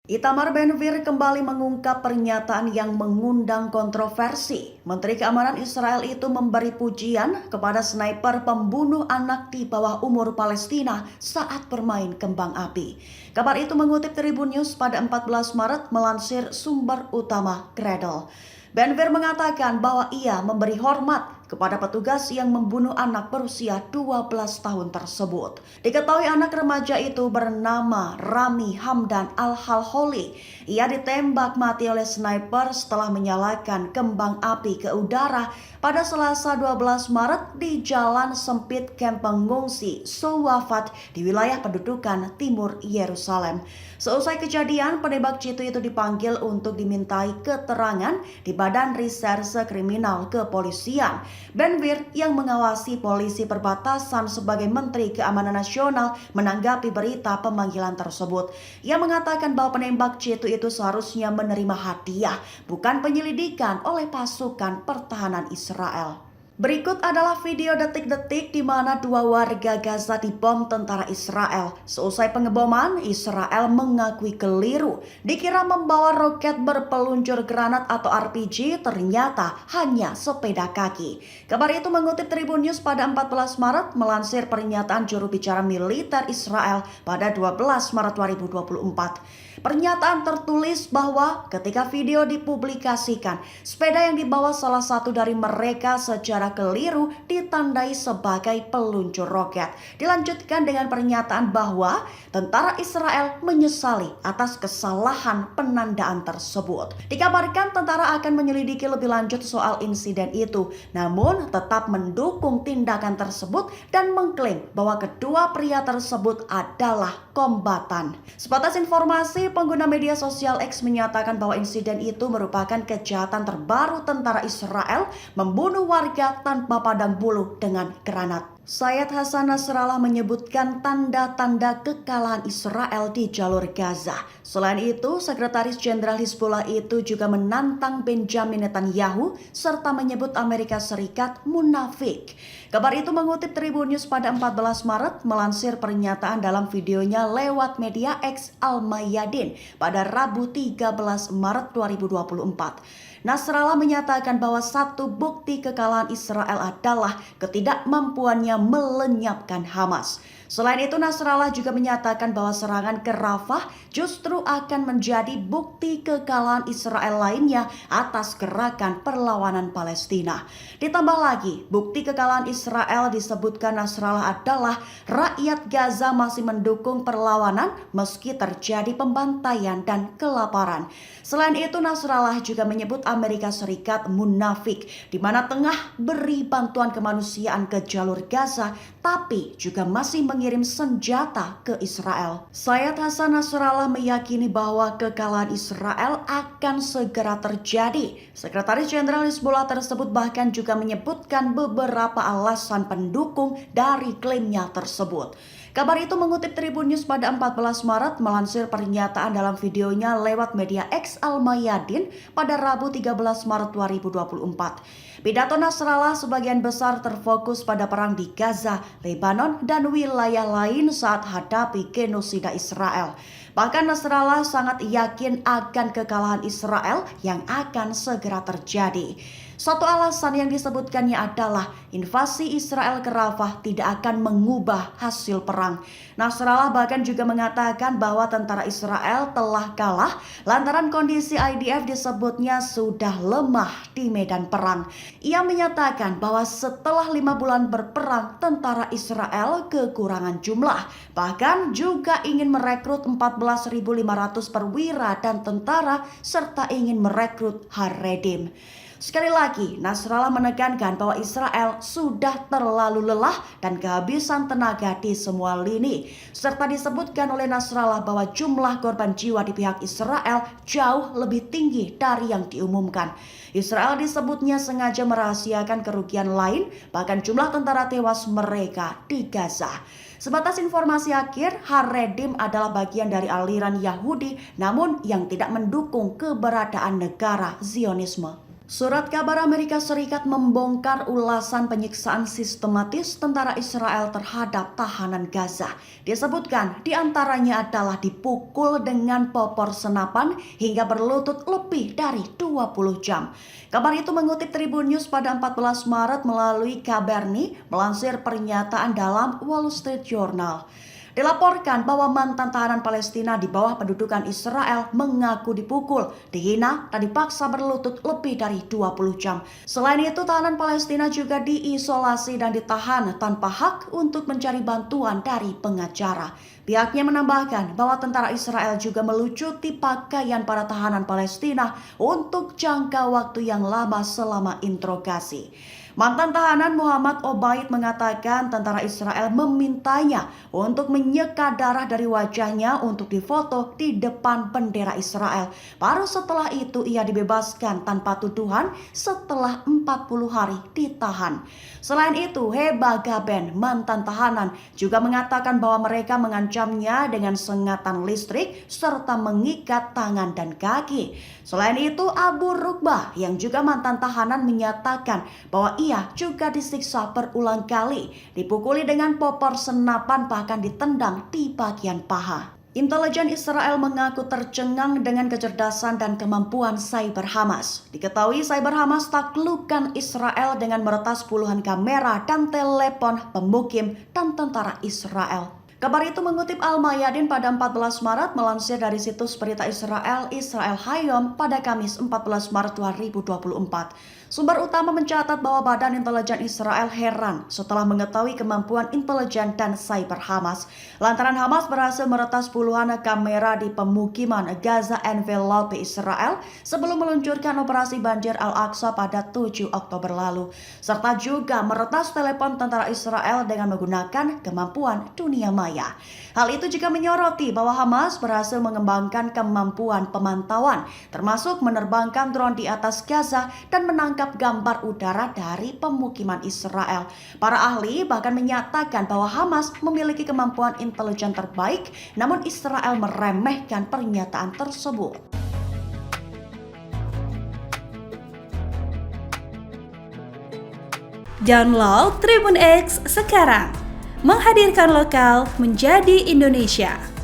Itamar Ben-Gvir kembali mengungkap pernyataan yang mengundang kontroversi. Menteri Keamanan Israel itu memberi pujian kepada sniper pembunuh anak di bawah umur Palestina saat bermain kembang api. Kabar itu mengutip Tribun News pada 14 Maret melansir sumber utama Cradle. Ben-Gvir mengatakan bahwa ia memberi hormat kepada petugas yang membunuh anak berusia 12 tahun tersebut. Diketahui anak remaja itu bernama Rami Hamdan Al-Halholi. Ia ditembak mati oleh sniper setelah menyalakan kembang api ke udara pada Selasa 12 Maret di jalan sempit kamp pengungsi Shuwafat di wilayah pendudukan timur Yerusalem. Seusai kejadian, penembak jitu itu dipanggil untuk dimintai keterangan di Badan Reserse Kriminal Kepolisian. Ben-Gvir yang mengawasi polisi perbatasan sebagai Menteri Keamanan Nasional menanggapi berita pemanggilan tersebut. Ia mengatakan bahwa penembak jitu itu seharusnya menerima hadiah, bukan penyelidikan oleh pasukan pertahanan Israel. Berikut adalah video detik-detik di mana dua warga Gaza dibom tentara Israel. Seusai pengeboman, Israel mengakui keliru. Dikira membawa roket berpeluncur granat atau RPG, ternyata hanya sepeda kaki. Kabar itu mengutip Tribun News pada 14 Maret melansir pernyataan juru bicara militer Israel pada 12 Maret 2024. Pernyataan tertulis bahwa ketika video dipublikasikan, sepeda yang dibawa salah satu dari mereka secara keliru ditandai sebagai peluncur roket. Dilanjutkan dengan pernyataan bahwa tentara Israel menyesali atas kesalahan penandaan tersebut. Dikabarkan tentara akan menyelidiki lebih lanjut soal insiden itu, namun tetap mendukung tindakan tersebut dan mengklaim bahwa kedua pria tersebut adalah kombatan. Sebatas informasi, pengguna media sosial X menyatakan bahwa insiden itu merupakan kejahatan terbaru tentara Israel membunuh warga tanpa pandang bulu dengan granat. Sayyid Hasan Nasrallah menyebutkan tanda-tanda kekalahan Israel di jalur Gaza. Selain itu, Sekretaris Jenderal Hizbullah itu juga menantang Benjamin Netanyahu serta menyebut Amerika Serikat munafik. Kabar itu mengutip Tribun News pada 14 Maret melansir pernyataan dalam videonya lewat media X Al-Mayadin pada Rabu 13 Maret 2024. Nasrallah menyatakan bahwa satu bukti kekalahan Israel adalah ketidakmampuannya melenyapkan Hamas. Selain itu, Nasrallah juga menyatakan bahwa serangan ke Rafah justru akan menjadi bukti kekalahan Israel lainnya atas gerakan perlawanan Palestina. Ditambah lagi, bukti kekalahan Israel disebutkan Nasrallah adalah rakyat Gaza masih mendukung perlawanan meski terjadi pembantaian dan kelaparan. Selain itu, Nasrallah juga menyebut Amerika Serikat munafik, di mana tengah beri bantuan kemanusiaan ke jalur Gaza, tapi juga masih mengirim senjata ke Israel. Sayyid Hasan Nasrallah meyakini bahwa kekalahan Israel akan segera terjadi. Sekretaris Jenderal Hizbullah tersebut bahkan juga menyebutkan beberapa alasan pendukung dari klaimnya tersebut. Kabar itu mengutip Tribun News pada 14 Maret melansir pernyataan dalam videonya lewat media X Al-Mayadin pada Rabu 13 Maret 2024. Pidato Nasrallah sebagian besar terfokus pada perang di Gaza, Lebanon, dan wilayah lain saat hadapi genosida Israel. Bahkan Nasrallah sangat yakin akan kekalahan Israel yang akan segera terjadi. Satu alasan yang disebutkannya adalah invasi Israel ke Rafah tidak akan mengubah hasil perang. Nasrallah bahkan juga mengatakan bahwa tentara Israel telah kalah lantaran kondisi IDF disebutnya sudah lemah di medan perang. Ia menyatakan bahwa setelah 5 bulan berperang, tentara Israel kekurangan jumlah. Bahkan juga ingin merekrut 14.500 perwira dan tentara serta ingin merekrut Haredim. Sekali lagi, Nasrallah menekankan bahwa Israel sudah terlalu lelah dan kehabisan tenaga di semua lini. Serta disebutkan oleh Nasrallah bahwa jumlah korban jiwa di pihak Israel jauh lebih tinggi dari yang diumumkan. Israel disebutnya sengaja merahasiakan kerugian lain, bahkan jumlah tentara tewas mereka di Gaza. Sebatas informasi akhir, Haredim adalah bagian dari aliran Yahudi, namun yang tidak mendukung keberadaan negara Zionisme. Surat kabar Amerika Serikat membongkar ulasan penyiksaan sistematis tentara Israel terhadap tahanan Gaza. Disebutkan diantaranya adalah dipukul dengan popor senapan hingga berlutut lebih dari 20 jam. Kabar itu mengutip Tribun News pada 14 Maret melalui Kabarni melansir pernyataan dalam Wall Street Journal. Dilaporkan bahwa mantan tahanan Palestina di bawah pendudukan Israel mengaku dipukul, dihina, dan dipaksa berlutut lebih dari 20 jam. Selain itu, tahanan Palestina juga diisolasi dan ditahan tanpa hak untuk mencari bantuan dari pengacara. Pihaknya menambahkan bahwa tentara Israel juga melucuti pakaian para tahanan Palestina untuk jangka waktu yang lama selama interogasi. Mantan tahanan Muhammad Obaid mengatakan tentara Israel memintanya untuk menyeka darah dari wajahnya untuk difoto di depan bendera Israel. Baru setelah itu ia dibebaskan tanpa tuduhan setelah 40 hari ditahan. Selain itu, Heba Gaben, mantan tahanan, juga mengatakan bahwa mereka mengancamnya dengan sengatan listrik serta mengikat tangan dan kaki. Selain itu, Abu Rukbah yang juga mantan tahanan menyatakan bahwa ia juga disiksa berulang kali, dipukuli dengan popor senapan bahkan ditendang di bagian paha. Intelijen Israel mengaku tercengang dengan kecerdasan dan kemampuan cyber Hamas. Diketahui cyber Hamas taklukkan Israel dengan meretas puluhan kamera dan telepon pemukim dan tentara Israel. Kabar itu mengutip Al-Mayadin pada 14 Maret melansir dari situs berita Israel Hayom pada Kamis 14 Maret 2024. Sumber utama mencatat bahwa Badan Intelijen Israel heran setelah mengetahui kemampuan intelijen dan cyber Hamas. Lantaran Hamas berhasil meretas puluhan kamera di pemukiman Gaza envelope Israel sebelum meluncurkan operasi banjir Al-Aqsa pada 7 Oktober lalu. Serta juga meretas telepon tentara Israel dengan menggunakan kemampuan dunia maya. Hal itu juga menyoroti bahwa Hamas berhasil mengembangkan kemampuan pemantauan, termasuk menerbangkan drone di atas Gaza dan menangkap gambar udara dari pemukiman Israel. Para ahli bahkan menyatakan bahwa Hamas memiliki kemampuan intelijen terbaik, namun Israel meremehkan pernyataan tersebut. Download Tribun X sekarang, menghadirkan lokal menjadi Indonesia.